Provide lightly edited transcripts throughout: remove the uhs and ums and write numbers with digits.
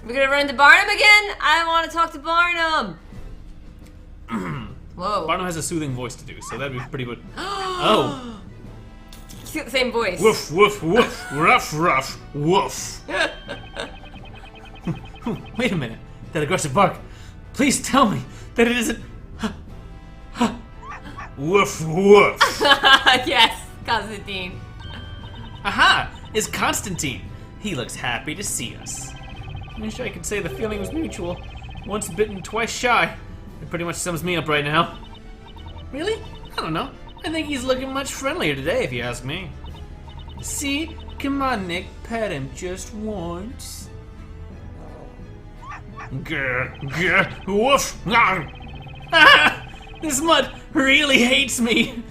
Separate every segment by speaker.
Speaker 1: We're gonna run into Barnum again? I want to talk to Barnum. Whoa.
Speaker 2: Barnum has a soothing voice to do, so that'd be pretty good. Oh.
Speaker 1: He's got the same voice.
Speaker 2: Woof, woof, woof, ruff, ruff, woof. Wait a minute. That aggressive bark. Please tell me that it isn't... Woof, woof.
Speaker 1: Yes, Constantine.
Speaker 2: Aha! It's Constantine. He looks happy to see us. I wish I could say the feeling was mutual. Once bitten, twice shy. It pretty much sums me up right now. Really? I don't know. I think he's looking much friendlier today, if you ask me. See? Come on, Nick. Pet him just once. Grr, grr, woof, ah! Ah! This mud really hates me.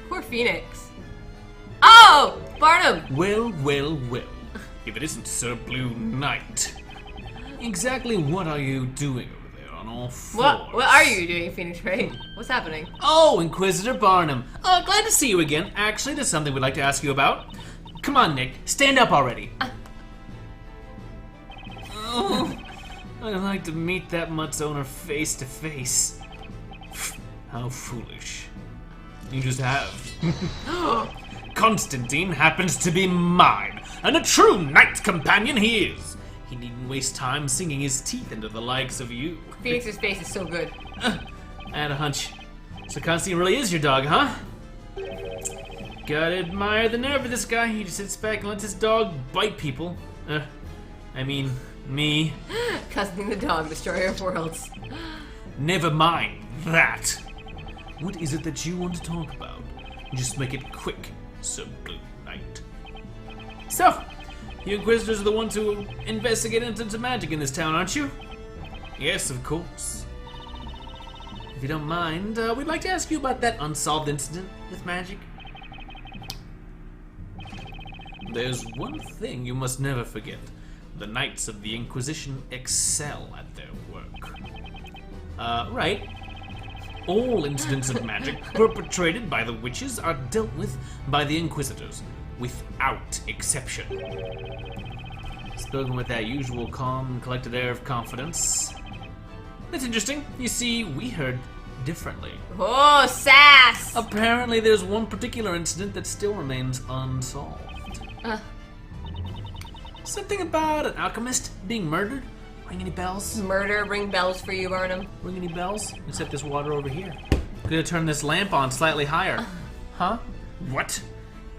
Speaker 1: Poor Phoenix. Oh! Barnum!
Speaker 2: Well, well, well. If it isn't Sir Blue Knight. Exactly what are you doing over there on all fours?
Speaker 1: What are you doing, Phoenix Wright? What's happening?
Speaker 2: Oh, Inquisitor Barnum. Oh, glad to see you again. Actually, there's something we'd like to ask you about. Come on, Nick. Stand up already. Oh, I'd like to meet that mutt's owner face to face. How foolish. You just have. Constantine happens to be mine, and a true knight companion he is. He needn't waste time sinking his teeth into the likes of you.
Speaker 1: Phoenix's face is so good.
Speaker 2: I had a hunch. So Constantine really is your dog, huh? Gotta admire the nerve of this guy. He just sits back and lets his dog bite people. I mean, me.
Speaker 1: Constantine the dog, destroyer of worlds.
Speaker 2: Never mind that. What is it that you want to talk about? Just make it quick, Sir Blue Knight. So, you Inquisitors are the ones who investigate incidents of magic in this town, aren't you? Yes, of course. If you don't mind, we'd like to ask you about that unsolved incident with magic. There's one thing you must never forget. The Knights of the Inquisition excel at their work. Right. All incidents of magic perpetrated by the witches are dealt with by the Inquisitors, without exception. Spoken with that usual calm and collected air of confidence. That's interesting. You see, we heard differently.
Speaker 1: Oh, sass!
Speaker 2: Apparently there's one particular incident that still remains unsolved. Something about an alchemist being murdered? Ring any bells?
Speaker 1: Murder, ring bells for you, Barnum.
Speaker 2: Ring any bells? Except this water over here. Gonna turn this lamp on slightly higher. Huh? What?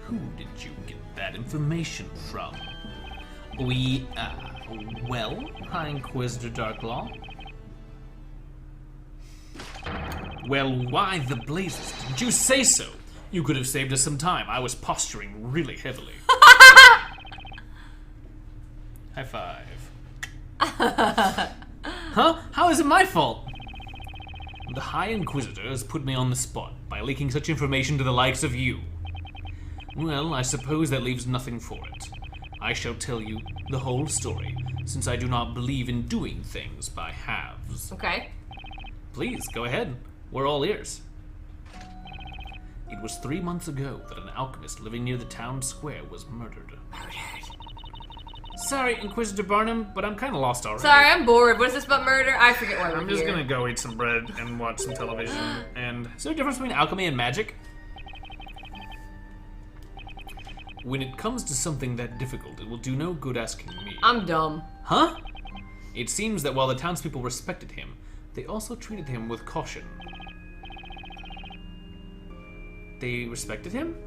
Speaker 2: Who did you get that information from? Well, High Inquisitor Darklaw. Well, why the blazes didn't you say so? You could have saved us some time. I was posturing really heavily. High five. Huh? How is it my fault? The High Inquisitor has put me on the spot by leaking such information to the likes of you. Well, I suppose that leaves nothing for it. I shall tell you the whole story, since I do not believe in doing things by halves.
Speaker 1: Okay.
Speaker 2: Please, go ahead. We're all ears. It was 3 months ago that an alchemist living near the town square was murdered. Sorry, Inquisitor Barnum, but I'm kind of lost already.
Speaker 1: Sorry, I'm bored. What is this about murder? I forget why we're
Speaker 2: I'm just
Speaker 1: here.
Speaker 2: gonna go eat some bread and watch some television. And is there a difference between alchemy and magic? When it comes to something that difficult, it will do no good asking me.
Speaker 1: I'm dumb.
Speaker 2: Huh? It seems that while the townspeople respected him, they also treated him with caution. They respected him?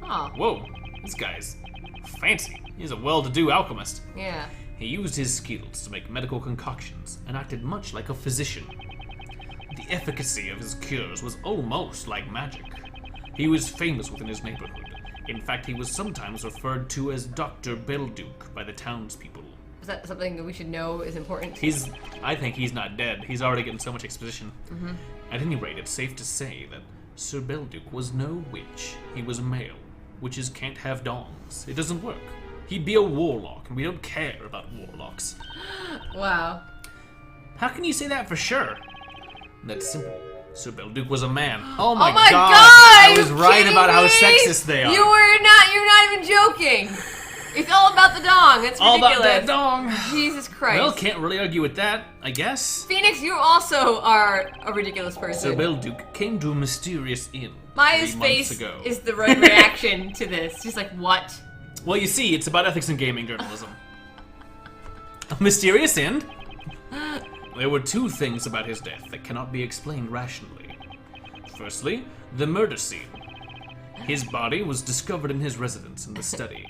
Speaker 1: Oh.
Speaker 2: Whoa, this guy's fancy. He's a well-to-do alchemist.
Speaker 1: Yeah.
Speaker 2: He used his skills to make medical concoctions and acted much like a physician. The efficacy of his cures was almost like magic. He was famous within his neighborhood. In fact, he was sometimes referred to as Dr. Belduke by the townspeople.
Speaker 1: Is that something that we should know is important?
Speaker 2: I think he's not dead. He's already getting so much exposition.
Speaker 1: Mm-hmm.
Speaker 2: At any rate, it's safe to say that Sir Belduke was no witch. He was a male. Witches can't have dongs. It doesn't work. He'd be a warlock, and we don't care about warlocks.
Speaker 1: Wow.
Speaker 2: How can you say that for sure? That's simple. Sir Belduke was a man.
Speaker 1: Oh
Speaker 2: my
Speaker 1: god!
Speaker 2: I was right
Speaker 1: kidding
Speaker 2: about how
Speaker 1: me?
Speaker 2: sexist they are.
Speaker 1: You're not even joking. It's all about the dong. It's ridiculous.
Speaker 2: All about that dong.
Speaker 1: Jesus Christ.
Speaker 2: Well, can't really argue with that, I guess.
Speaker 1: Phoenix, you also are a ridiculous person.
Speaker 2: Sir Belduke came to a mysterious inn
Speaker 1: Maya's
Speaker 2: 3 months
Speaker 1: face
Speaker 2: ago.
Speaker 1: is the right reaction to this. She's like, what?
Speaker 2: Well, you see, it's about ethics in gaming journalism. A mysterious inn? There were 2 things about his death that cannot be explained rationally. Firstly, the murder scene. His body was discovered in his residence in the study.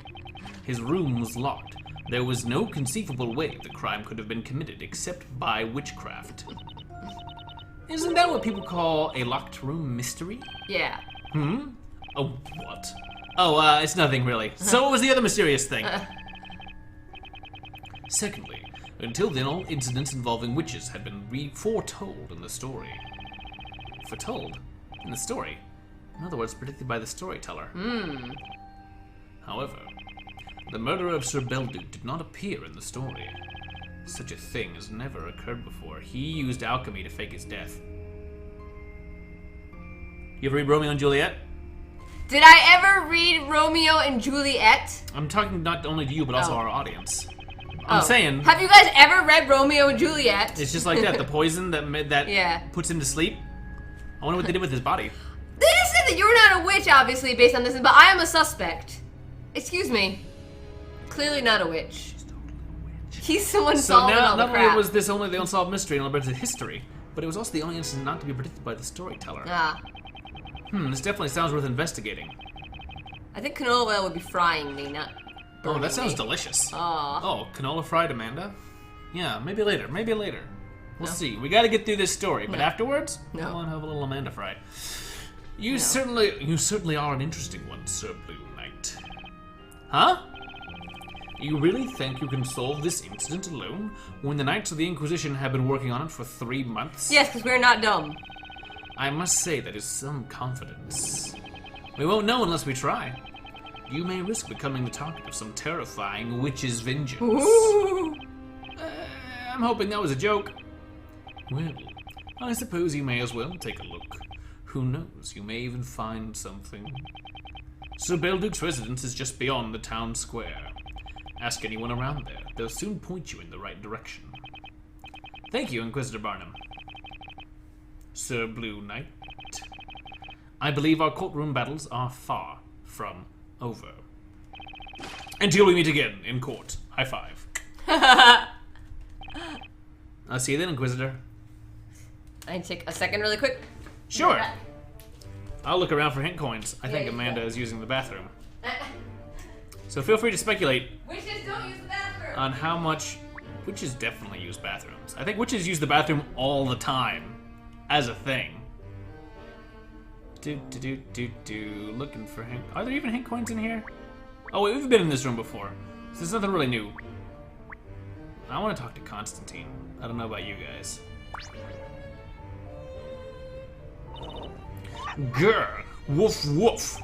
Speaker 2: His room was locked. There was no conceivable way the crime could have been committed except by witchcraft. Isn't that what people call a locked room mystery?
Speaker 1: Yeah.
Speaker 2: Oh, what? Oh, it's nothing really. So what was the other mysterious thing? Secondly, until then all incidents involving witches had been foretold in the story. Foretold? In the story? In other words, predicted by the storyteller. However, the murder of Sir Belduke did not appear in the story. Such a thing has never occurred before. He used alchemy to fake his death. You ever read Romeo and Juliet?
Speaker 1: Did I ever read Romeo and Juliet?
Speaker 2: I'm talking not only to you, but also our audience. I'm saying...
Speaker 1: Have you guys ever read Romeo and Juliet?
Speaker 2: It's just like that. The poison that puts him to sleep. I wonder what they did with his body.
Speaker 1: They just said that you're not a witch, obviously, based on this, but I am a suspect. Excuse me. Clearly not a witch. He's someone solving all the crap.
Speaker 2: Not only was this only the unsolved mystery in Alberta's history, but it was also the only incident not to be predicted by the storyteller. This definitely sounds worth investigating.
Speaker 1: I think canola oil would be frying me, not burning
Speaker 2: Oh, that sounds
Speaker 1: me.
Speaker 2: delicious.
Speaker 1: Aw.
Speaker 2: Oh, canola fried, Amanda? Yeah, maybe later. Maybe later. We'll see. We got to get through this story, but afterwards,
Speaker 1: No.
Speaker 2: I want to have a little Amanda fry. You certainly are an interesting one, Sir Blue Knight. Huh? You really think you can solve this incident alone when the Knights of the Inquisition have been working on it for 3 months?
Speaker 1: Yes, because we're not dumb.
Speaker 2: I must say that is some confidence. We won't know unless we try. You may risk becoming the target of some terrifying witch's vengeance.
Speaker 1: Ooh.
Speaker 2: I'm hoping that was a joke. Well, I suppose you may as well take a look. Who knows, you may even find something. Sir Belduke's residence is just beyond the town square. Ask anyone around there. They'll soon point you in the right direction. Thank you, Inquisitor Barnum. Sir Blue Knight. I believe our courtroom battles are far from over. Until we meet again in court. High five. I'll see you then, Inquisitor.
Speaker 1: I need to take a second really quick.
Speaker 2: Sure. I'll look around for hint coins. I think
Speaker 1: you
Speaker 2: Amanda
Speaker 1: go.
Speaker 2: is using the bathroom. So feel free to speculate
Speaker 1: Witches don't use the bathroom.
Speaker 2: on how much... Witches definitely use bathrooms. I think witches use the bathroom all the time. As a thing. Looking for hint... Are there even hint coins in here? Oh, wait, we've been in this room before. So there's nothing really new. I want to talk to Constantine. I don't know about you guys. Grr! Woof woof!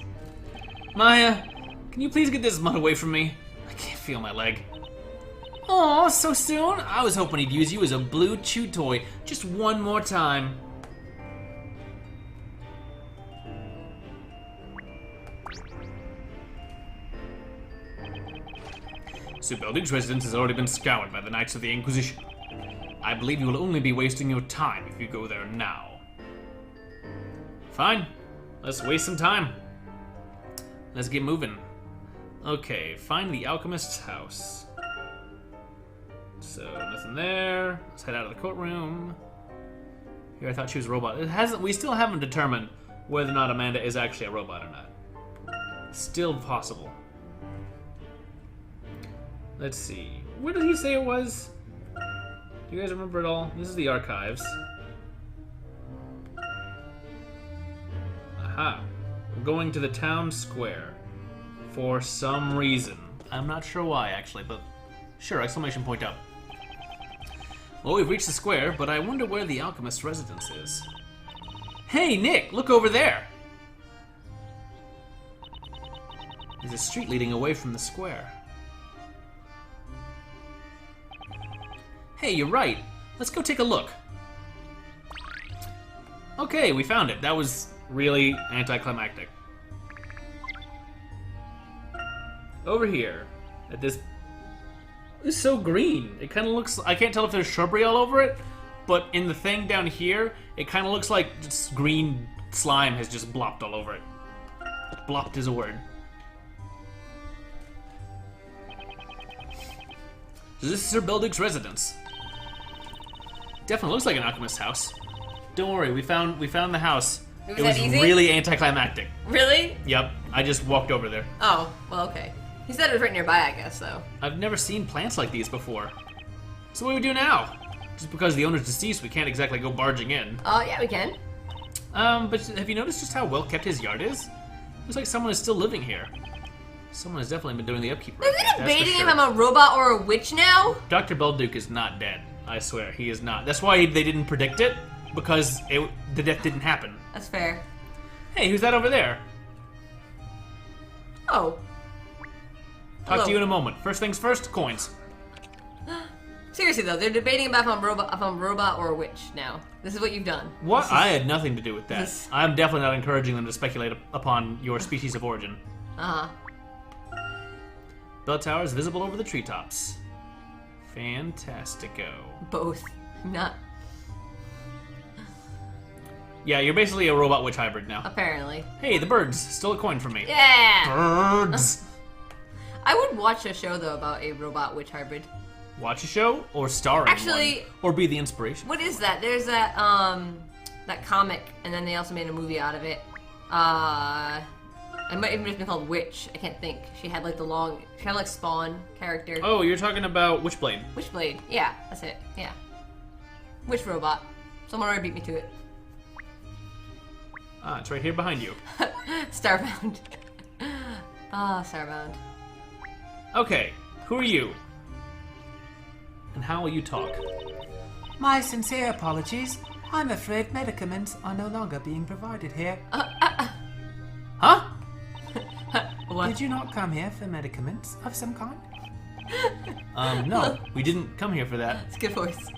Speaker 2: Maya, can you please get this mud away from me? I can't feel my leg. Aw, so soon? I was hoping he'd use you as a blue chew toy just one more time. Sir Belduke's residence has already been scoured by the Knights of the Inquisition. I believe you will only be wasting your time if you go there now. Fine. Let's waste some time. Let's get moving. Okay, find the alchemist's house. So, nothing there. Let's head out of the courtroom. Here, I thought she was a robot. We still haven't determined whether or not Amanda is actually a robot or not. Still possible. Let's see. Where did he say it was? Do you guys remember it all? This is the archives. Aha. We're going to the town square. For some reason. I'm not sure why, actually, but sure, exclamation point up. Well, we've reached the square, but I wonder where the alchemist's residence is. Hey, Nick, look over there! There's a street leading away from the square. Hey, you're right. Let's go take a look. Okay, we found it. That was really anticlimactic. Over here. at this. It's so green. It kind of looks. I can't tell if there's shrubbery all over it, but in the thing down here, it kind of looks like just green slime has just blopped all over it. Blopped is a word. So this is Sir Belduke's residence. Definitely looks like an alchemist's house. Don't worry, we found the house.
Speaker 1: It was easy?
Speaker 2: Really anticlimactic.
Speaker 1: Really?
Speaker 2: Yep, I just walked over there.
Speaker 1: Oh, well, okay. He said it was right nearby, I guess, so.
Speaker 2: I've never seen plants like these before. So what do we do now? Just because the owner's deceased, we can't exactly go barging in.
Speaker 1: Yeah, we can.
Speaker 2: But have you noticed just how well kept his yard is? Looks like someone is still living here. Someone has definitely been doing the upkeep.
Speaker 1: Are they debating if I'm a robot or a witch now?
Speaker 2: Dr. Belduke is not dead. I swear, he is not. That's why they didn't predict it, because the death didn't happen.
Speaker 1: That's fair.
Speaker 2: Hey, who's that over there?
Speaker 1: Oh.
Speaker 2: Talk to you in a moment. First things first, coins.
Speaker 1: Seriously though, they're debating about if I'm a robot or a witch now. This is what you've done.
Speaker 2: What? I had nothing to do with that. I'm definitely not encouraging them to speculate upon your species of origin.
Speaker 1: Uh-huh.
Speaker 2: Bell tower is visible over the treetops. Fantastico.
Speaker 1: Both. Not.
Speaker 2: Yeah, you're basically a robot witch hybrid now.
Speaker 1: Apparently.
Speaker 2: Hey, the birds. Still a coin for me.
Speaker 1: Yeah!
Speaker 2: Birds!
Speaker 1: I would watch a show, though, about a robot witch hybrid.
Speaker 2: Watch a show or star in
Speaker 1: Actually,
Speaker 2: one? Or be the inspiration?
Speaker 1: What is that? There's that, that comic, and then they also made a movie out of it. It might even just been called Witch. I can't think. She had, like, she had, like, Spawn character.
Speaker 2: Oh, you're talking about Witchblade.
Speaker 1: Witchblade. Yeah, that's it. Yeah. Witch robot. Someone already beat me to it.
Speaker 2: Ah, it's right here behind you.
Speaker 1: Starbound. Starbound.
Speaker 2: Okay, who are you? And how will you talk?
Speaker 3: My sincere apologies. I'm afraid medicaments are no longer being provided here.
Speaker 2: Huh?
Speaker 1: What?
Speaker 3: Did you not come here for medicaments of some kind?
Speaker 2: No, we didn't come here for that.
Speaker 1: It's a good voice.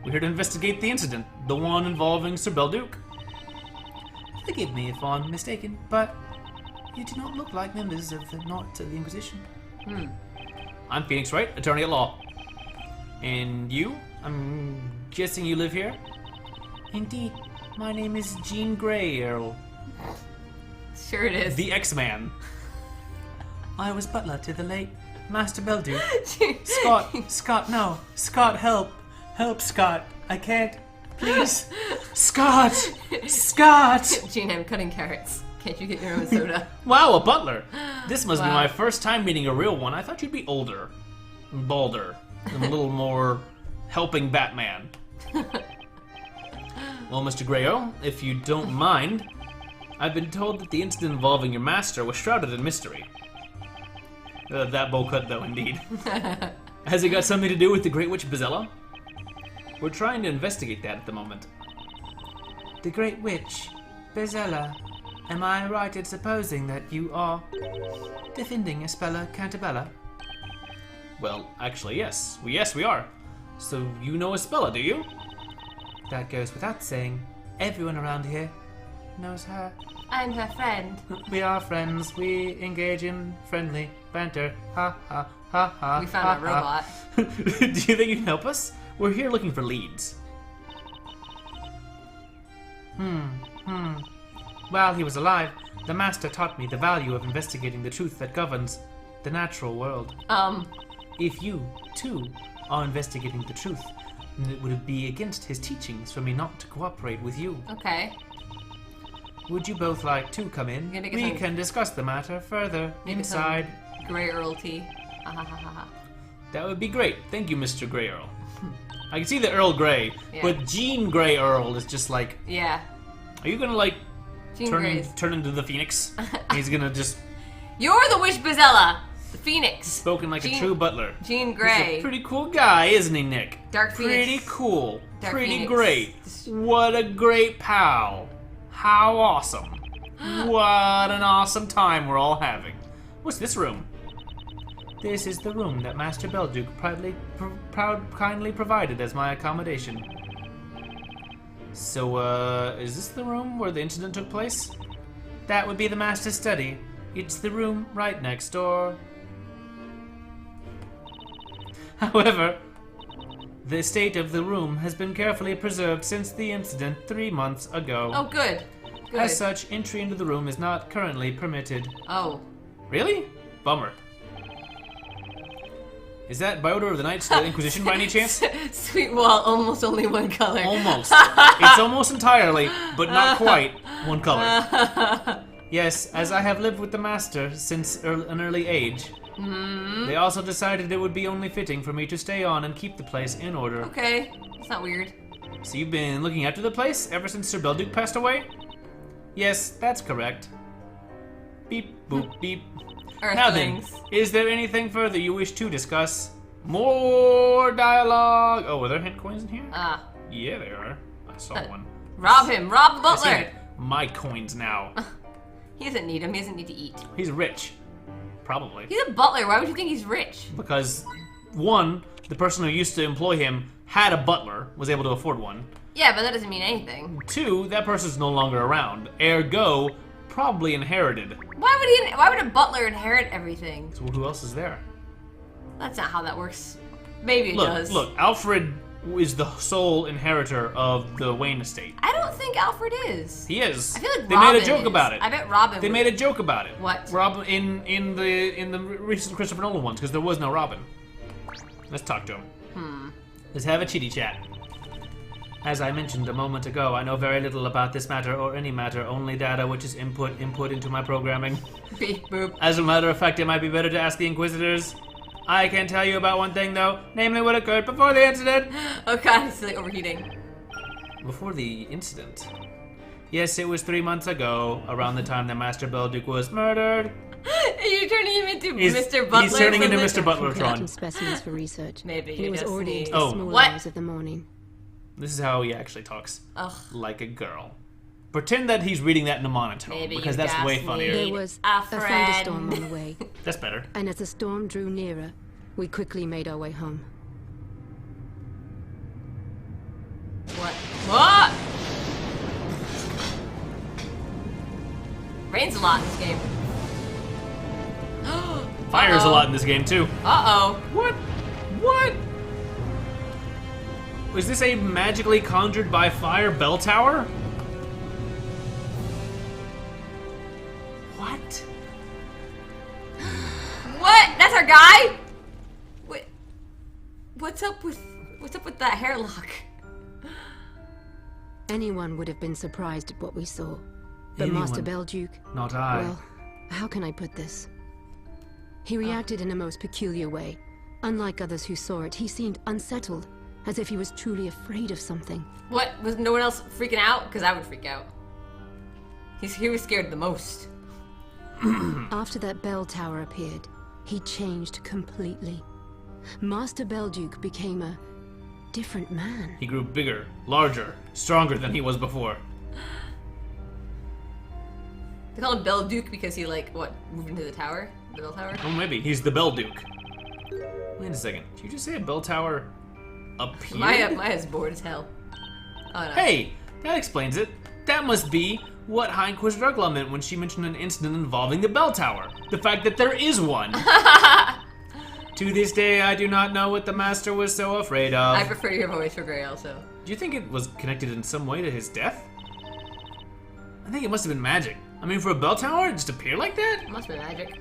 Speaker 2: We're here to investigate the incident, the one involving Sir Belduke.
Speaker 3: Forgive me if I'm mistaken, but you do not look like members of the Knights of the Inquisition.
Speaker 2: I'm Phoenix Wright, attorney at law. And you? I'm guessing you live here?
Speaker 3: Indeed, my name is Jean Grey, Earl.
Speaker 1: Sure it is.
Speaker 2: The X-Man.
Speaker 3: I was butler to the late Master Belduke.
Speaker 1: Scott.
Speaker 3: Scott, help. Help, Scott. I can't. Please. Scott! Scott!
Speaker 1: Gene, I'm cutting carrots. Can't you get your own soda?
Speaker 2: Wow, a butler. This must be
Speaker 1: Wow.
Speaker 2: my first time meeting a real one. I thought you'd be older, and balder, and a little more helping Batman. Well, Mr. Greyo, if you don't mind, I've been told that the incident involving your master was shrouded in mystery. That bowl cut, though, indeed. Has it got something to do with the Great Witch Bizella? We're trying to investigate that at the moment.
Speaker 3: The Great Witch, Bezella. Am I right in supposing that you are defending Espella Cantabella?
Speaker 2: Well, actually, yes. Yes, we are. So you know Espella, do you?
Speaker 3: That goes without saying. Everyone around here knows her.
Speaker 1: I'm her friend.
Speaker 3: We are friends. We engage in friendly banter. Ha ha ha ha.
Speaker 1: We found a robot.
Speaker 2: Do you think you can help us? We're here looking for leads.
Speaker 3: While he was alive, the Master taught me the value of investigating the truth that governs the natural world. If you, too, are investigating the truth, then it would be against his teachings for me not to cooperate with you.
Speaker 1: Okay.
Speaker 3: Would you both like to come in?
Speaker 1: Gonna get
Speaker 3: We
Speaker 1: some-
Speaker 3: can discuss the matter further
Speaker 1: Maybe
Speaker 3: inside.
Speaker 1: some Grey Earl tea.
Speaker 2: That would be great. Thank you, Mr. Grey Earl. I can see the Earl Grey,
Speaker 1: Yeah.
Speaker 2: but Jean Grey Earl is just like,
Speaker 1: Yeah.
Speaker 2: are you gonna like
Speaker 1: Jean Grey's.
Speaker 2: turn into the Phoenix? He's gonna just
Speaker 1: You're the Witch Bizella! The Phoenix!
Speaker 2: spoken like
Speaker 1: Jean-
Speaker 2: a true butler.
Speaker 1: Jean
Speaker 2: He's
Speaker 1: Grey.
Speaker 2: a pretty cool guy, isn't he, Nick?
Speaker 1: Dark Phoenix.
Speaker 2: Pretty cool.
Speaker 1: Dark
Speaker 2: Pretty
Speaker 1: Phoenix.
Speaker 2: great. What a great pal. How awesome. What an awesome time we're all having. What's this room?
Speaker 3: This is the room that Master Belduke kindly provided as my accommodation.
Speaker 2: So, is this the room where the incident took place?
Speaker 3: That would be the Master's study. It's the room right next door. However, the state of the room has been carefully preserved since the incident 3 months ago.
Speaker 1: Oh, good. Good.
Speaker 3: As such, entry into the room is not currently permitted.
Speaker 1: Oh.
Speaker 3: Really? Bummer. Is that by order of the Knights of the Inquisition by any chance?
Speaker 1: Sweet wall, almost only one color.
Speaker 3: Almost. It's almost entirely, but not quite, one color. Yes, as I have lived with the Master since an early age, they also decided it would be only fitting for me to stay on and keep the place in order.
Speaker 1: Okay, that's not weird.
Speaker 3: So you've been looking after the place ever since Sir Belduke passed away? Yes, that's correct. Beep, boop, beep. Now then, is there anything further you wish to discuss? More dialogue. Oh, are there hint coins in here? Yeah, there are. I saw one.
Speaker 1: Rob him. Rob the butler.
Speaker 3: I see my coins now.
Speaker 1: He doesn't need them. He doesn't need to eat.
Speaker 3: He's rich. Probably.
Speaker 1: He's a butler. Why would you think he's rich?
Speaker 3: Because, one, the person who used to employ him had a butler, was able to afford one.
Speaker 1: Yeah, but that doesn't mean anything.
Speaker 3: Two, that person's no longer around. Ergo, probably inherited.
Speaker 1: Why would a butler inherit everything?
Speaker 3: So who else is there?
Speaker 1: That's not how that works. Maybe it does.
Speaker 3: Look, Alfred is the sole inheritor of the Wayne estate.
Speaker 1: I don't think Alfred is.
Speaker 3: He is.
Speaker 1: I feel like
Speaker 3: they
Speaker 1: Robin
Speaker 3: made a joke
Speaker 1: is.
Speaker 3: about it.
Speaker 1: I bet Robin.
Speaker 3: They made a joke about it.
Speaker 1: What?
Speaker 3: Robin in the recent Christopher Nolan ones, because there was no Robin. Let's talk to him. Let's have a chitty chat. As I mentioned a moment ago, I know very little about this matter or any matter, only data which is input into my programming.
Speaker 1: Beep boop.
Speaker 3: As a matter of fact, it might be better to ask the Inquisitors. I can tell you about one thing though, namely what occurred before the incident.
Speaker 1: Oh god, he's like overheating.
Speaker 3: Before the incident? Yes, it was 3 months ago, around the time that Master Belduke was murdered.
Speaker 1: Are you turning him into Mr. Butler?
Speaker 3: He's turning into Mr. Butler
Speaker 4: Collecting specimens for research.
Speaker 1: Maybe.
Speaker 4: And it was already into
Speaker 3: Oh.
Speaker 4: the small
Speaker 1: What?
Speaker 4: hours of the morning.
Speaker 3: This is how he actually talks.
Speaker 1: Ugh.
Speaker 3: Like a girl. Pretend that he's reading that in a monotone,
Speaker 1: Maybe
Speaker 3: because
Speaker 1: you
Speaker 3: that's way
Speaker 1: just
Speaker 3: funnier.
Speaker 1: need-
Speaker 4: There was
Speaker 1: a
Speaker 4: a thunderstorm
Speaker 1: friend.
Speaker 4: on the way,
Speaker 3: That's better.
Speaker 4: and as the storm drew nearer, we quickly made our way home.
Speaker 1: What? What? Rains a lot in this game.
Speaker 3: Fire's a lot in this game too.
Speaker 1: Uh-oh.
Speaker 3: What? What? Was this a magically conjured by fire bell tower? What?
Speaker 1: What? That's our guy? What? What's up with that hair lock?
Speaker 4: Anyone would have been surprised at what we saw. But
Speaker 3: Anyone.
Speaker 4: Master Belduke,
Speaker 3: Not I.
Speaker 4: well, how can I put this? He reacted in a most peculiar way. Unlike others who saw it, he seemed unsettled, as if he was truly afraid of something.
Speaker 1: What? Was no one else freaking out? Because I would freak out. He was scared the most.
Speaker 4: After that bell tower appeared, he changed completely. Master Belduke became a different man.
Speaker 3: He grew bigger, larger, stronger than he was before.
Speaker 1: They call him Bell Duke because he moved into the tower? The bell tower?
Speaker 3: Oh, maybe. He's the Bell Duke. Wait a second. Did you just say a bell tower appeared?
Speaker 1: Maya's bored as hell. Oh no.
Speaker 3: Hey! That explains it. That must be what High Inquisitor Ugla meant when she mentioned an incident involving the bell tower. The fact that there is one. To this day, I do not know what the Master was so afraid of.
Speaker 1: I prefer your voice for Gray also.
Speaker 3: Do you think it was connected in some way to his death? I think it must have been magic. I mean, for a bell tower, it just appeared like that?
Speaker 1: It must be magic.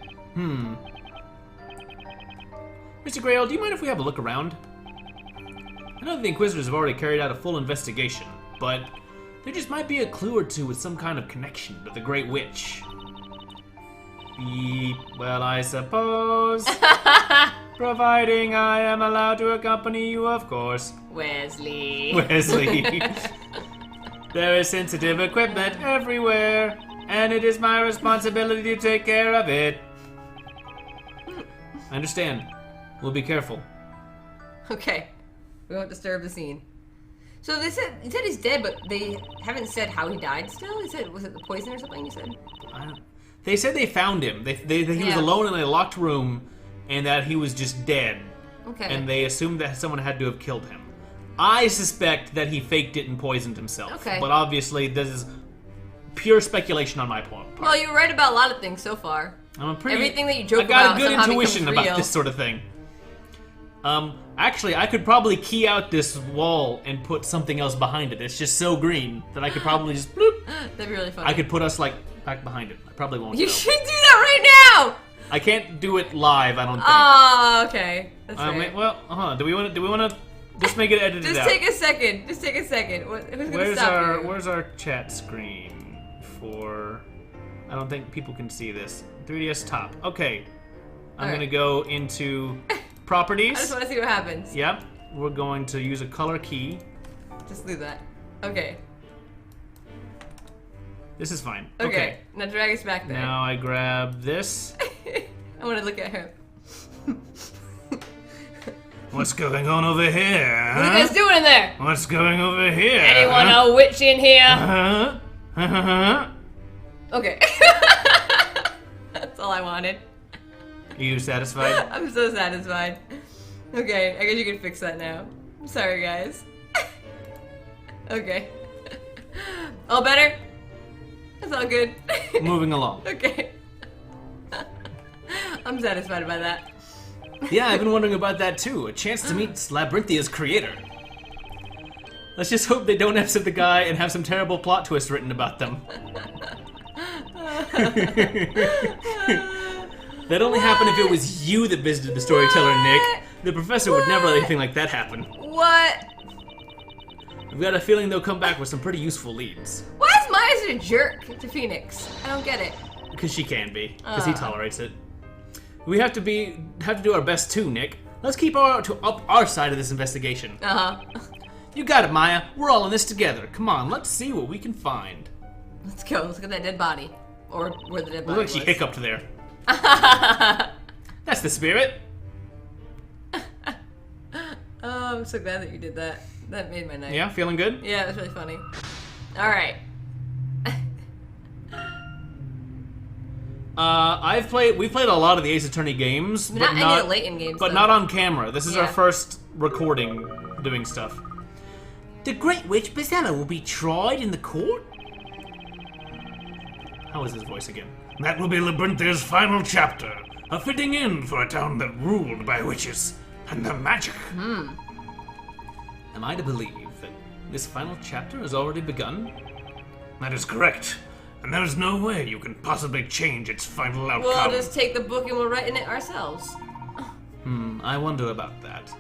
Speaker 3: Mr. Grail, do you mind if we have a look around? I know that the Inquisitors have already carried out a full investigation, but there just might be a clue or two with some kind of connection to the Great Witch. Beep. Well, I suppose. Providing I am allowed to accompany you, of course.
Speaker 1: Wesley.
Speaker 3: Wesley. There is sensitive equipment everywhere, and it is my responsibility to take care of it. I understand. We'll be careful.
Speaker 1: Okay. We won't disturb the scene. So they said he's dead, but they haven't said how he died still? He said, was it the poison or something you said?
Speaker 3: They said they found him. He was alone in a locked room, and that he was just dead.
Speaker 1: Okay.
Speaker 3: And they assumed that someone had to have killed him. I suspect that he faked it and poisoned himself.
Speaker 1: Okay.
Speaker 3: But obviously, this is pure speculation on my part.
Speaker 1: Well, you're right about a lot of things so far.
Speaker 3: I'm a pretty,
Speaker 1: Everything that you joke
Speaker 3: I got
Speaker 1: about
Speaker 3: a good
Speaker 1: somehow
Speaker 3: intuition
Speaker 1: becomes
Speaker 3: about
Speaker 1: real.
Speaker 3: this sort of thing.
Speaker 2: Actually, I could probably key out this wall and put something else behind it. It's just so green that I could probably just bloop.
Speaker 1: That'd be really funny.
Speaker 2: I could put us, like, back behind it. I probably won't.
Speaker 1: You should do that right now!
Speaker 2: I can't do it live, I don't think.
Speaker 1: Oh, okay. That's right.
Speaker 2: Well, hold on. Do we want to just make it edited
Speaker 1: Just
Speaker 2: out?
Speaker 1: take a second. Just take a second. Who's gonna stop you?
Speaker 2: Where's our chat screen for... I don't think people can see this. 3DS top. Okay. I'm
Speaker 1: All
Speaker 2: gonna
Speaker 1: right.
Speaker 2: go into properties.
Speaker 1: I just want to see what happens.
Speaker 2: Yep. We're going to use a color key.
Speaker 1: Just leave that. Okay.
Speaker 2: This is fine.
Speaker 1: Okay. Now drag us back there.
Speaker 2: Now I grab this.
Speaker 1: I want to look at her.
Speaker 2: What's going on over here?
Speaker 1: What are you guys doing in there?
Speaker 2: What's going over here?
Speaker 1: Anyone a witch in here?
Speaker 2: Are
Speaker 1: Okay. That's all I wanted.
Speaker 2: you satisfied?
Speaker 1: I'm so satisfied. Okay, I guess you can fix that now. I'm sorry, guys. Okay. All better? That's all good.
Speaker 2: Moving along.
Speaker 1: Okay. I'm satisfied by that.
Speaker 2: Yeah, I've been wondering about that too. A chance to meet Labyrinthia's creator. Let's just hope they don't upset the guy and have some terrible plot twist written about them. That'd only happen if it was you that visited the storyteller, Nick. The professor would never let anything like that happen.
Speaker 1: What?
Speaker 2: I've got a feeling they'll come back with some pretty useful leads.
Speaker 1: Why is Maya such a jerk to Phoenix? I don't get it.
Speaker 2: Because she can be. Because he tolerates it. We have to do our best too, Nick. Let's keep up our side of this investigation. You got it, Maya. We're all in this together. Come on, let's see what we can find.
Speaker 1: Let's go. Let's look at that dead body. Or where the dead body
Speaker 2: Looks like
Speaker 1: was.
Speaker 2: she hiccuped there. That's the spirit.
Speaker 1: Oh, I'm so glad that you did that. That made my night.
Speaker 2: Yeah, feeling good?
Speaker 1: Yeah, that's really funny. Alright.
Speaker 2: We've played a lot of the Ace Attorney games, but
Speaker 1: Not any of the Layton games,
Speaker 2: But
Speaker 1: though.
Speaker 2: not on camera. This is our
Speaker 1: Yeah.
Speaker 2: first recording doing stuff. The Great Witch Bazella will be tried in the court? How is his voice again? That will be Labyrinthia's final chapter, a fitting end for a town that ruled by witches and their magic. Am I to believe that this final chapter has already begun? That is correct. And there is no way you can possibly change its final outcome.
Speaker 1: We'll just take the book and we'll write in it ourselves.
Speaker 2: I wonder about that.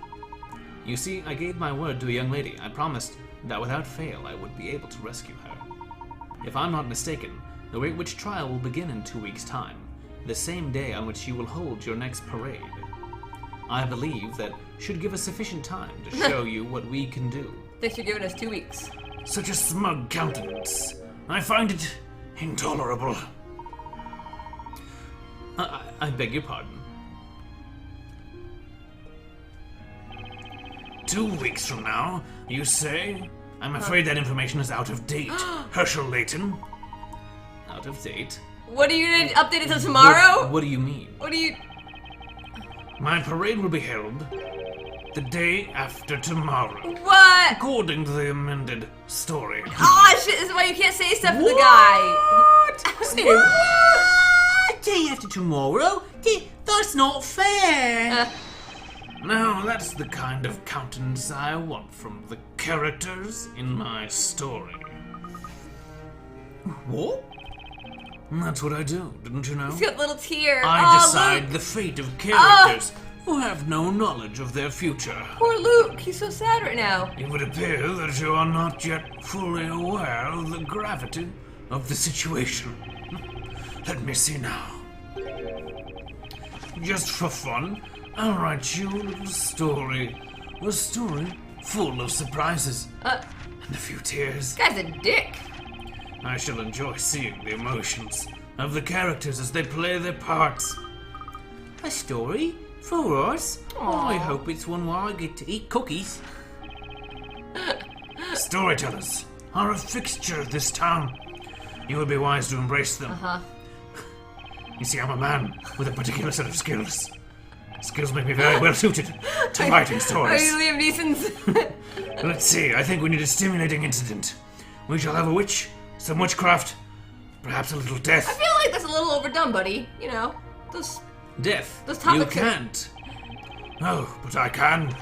Speaker 2: You see, I gave my word to a young lady. I promised that without fail I would be able to rescue her. If I'm not mistaken, the Great Witch trial will begin in 2 weeks' time, the same day on which you will hold your next parade. I believe that should give us sufficient time to show you what we can do.
Speaker 1: Thanks for giving us 2 weeks.
Speaker 2: Such a smug countenance. I find it intolerable. I beg your pardon. 2 weeks from now, you say? I'm afraid that information is out of date. Herschel Layton. Out of date?
Speaker 1: What are you gonna update it till tomorrow?
Speaker 2: What do you mean?
Speaker 1: What do you...
Speaker 2: My parade will be held the day after tomorrow.
Speaker 1: What?
Speaker 2: According to the amended story.
Speaker 1: Oh shit, this is why you can't say stuff to the guy.
Speaker 2: What? Day after tomorrow? That's not fair. Now, that's the kind of countenance I want from the characters in my story. What? That's what I do, didn't you know?
Speaker 1: He's got a little tear.
Speaker 2: I decide
Speaker 1: Luke.
Speaker 2: the fate of characters who have no knowledge of their future.
Speaker 1: Poor Luke, he's so sad right now.
Speaker 2: It would appear that you are not yet fully aware of the gravity of the situation. Let me see now. Just for fun, I'll write you a little story. A story full of surprises and a few tears.
Speaker 1: This guy's a dick.
Speaker 2: I shall enjoy seeing the emotions of the characters as they play their parts. A story? For us? Oh, I hope it's one where I get to eat cookies. Storytellers are a fixture of this town. You would be wise to embrace them. You see, I'm a man with a particular set of skills. Skills make me very well suited to writing
Speaker 1: Are
Speaker 2: stories.
Speaker 1: you Liam Neeson's?
Speaker 2: Let's see, I think we need a stimulating incident. We shall have a witch, some witchcraft, perhaps a little
Speaker 1: I
Speaker 2: death.
Speaker 1: feel like that's a little overdone, buddy. You know, those
Speaker 2: Death?
Speaker 1: Those
Speaker 2: You
Speaker 1: topics are-
Speaker 2: can't. Oh, but I can.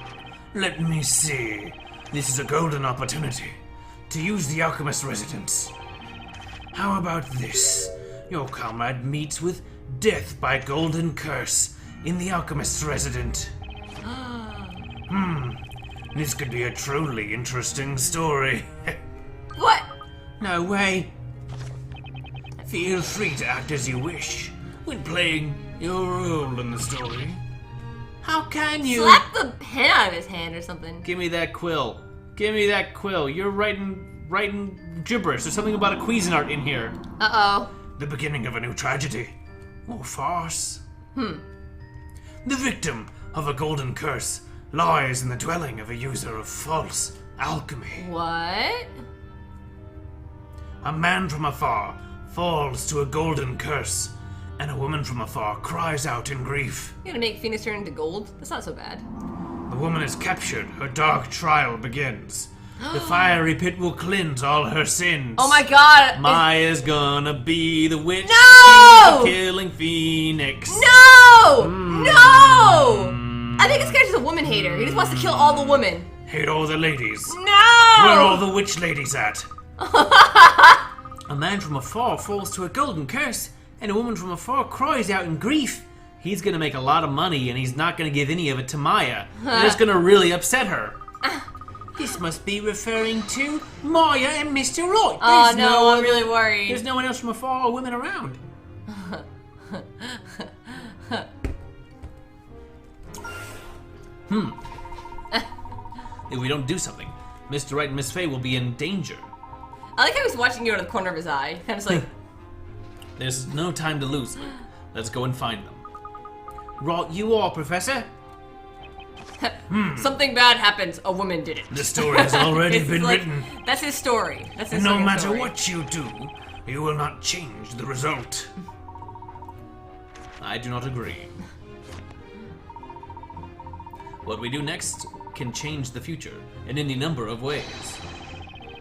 Speaker 2: Let me see. This is a golden opportunity to use the alchemist residence. How about this? Your comrade meets with death by golden curse in the alchemist's residence. This could be a truly interesting story.
Speaker 1: What?
Speaker 2: No way. Feel free to act as you wish when playing your role in the story. How can you?
Speaker 1: Slap the pen out of his hand or something.
Speaker 2: Give me that quill. Give me that quill. You're writing gibberish. There's something about a Cuisinart in here.
Speaker 1: Uh-oh.
Speaker 2: The beginning of a new tragedy. Or farce. The victim of a golden curse lies in the dwelling of a user of false alchemy.
Speaker 1: What?
Speaker 2: A man from afar falls to a golden curse, and a woman from afar cries out in grief.
Speaker 1: You gonna make Phoenix turn into gold? That's not so bad.
Speaker 2: The woman is captured. Her dark trial begins. The fiery pit will cleanse all her sins.
Speaker 1: Oh my god!
Speaker 2: Maya's gonna be the witch
Speaker 1: No!
Speaker 2: killing Phoenix.
Speaker 1: No! No! I think this guy's just a woman hater. He just wants to kill all the women.
Speaker 2: Hate all the ladies.
Speaker 1: No!
Speaker 2: Where are all the witch ladies at? A man from afar falls to a golden curse, and a woman from afar cries out in grief. He's gonna make a lot of money, and he's not gonna give any of it to Maya. It's gonna really upset her. This must be referring to Maya and Mr. Right.
Speaker 1: Oh no, I'm really worried.
Speaker 2: There's no one else from afar or women around. If we don't do something, Mr. Right and Miss Faye will be in danger.
Speaker 1: I like how he's watching you out of the corner of his eye. Kind of just like...
Speaker 2: There's no time to lose. Let's go and find them. Right you are, Professor.
Speaker 1: Something bad happens, a woman did it.
Speaker 2: The story has already
Speaker 1: It's
Speaker 2: been
Speaker 1: like-
Speaker 2: written.
Speaker 1: That's his story. That's his
Speaker 2: And no
Speaker 1: fucking
Speaker 2: matter
Speaker 1: story.
Speaker 2: what you do, you will not change the result. I do not agree. What we do next can change the future in any number of ways.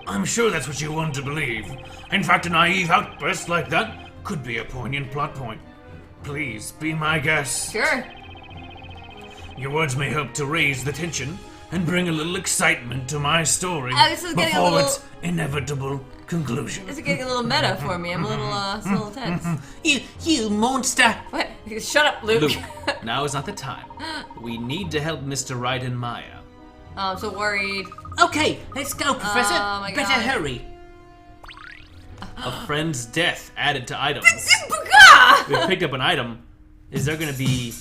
Speaker 2: I'm sure that's what you want to believe. In fact, a naive outburst like that could be a poignant plot point. Please be my guest.
Speaker 1: Sure.
Speaker 2: Your words may help to raise the tension and bring a little excitement to my story
Speaker 1: This is getting a
Speaker 2: before
Speaker 1: little-
Speaker 2: its inevitable conclusion.
Speaker 1: This is getting a little meta for me. I'm it's a little tense.
Speaker 2: You monster!
Speaker 1: What? Shut up, Luke.
Speaker 2: Luke, now is not the time. We need to help Mr. Right and Maya.
Speaker 1: Oh, I'm so worried.
Speaker 2: Okay, let's go, Professor.
Speaker 1: Oh my
Speaker 2: Better
Speaker 1: God.
Speaker 2: hurry. A friend's death added to items.
Speaker 1: Booga!
Speaker 2: We picked up an item. Is there gonna be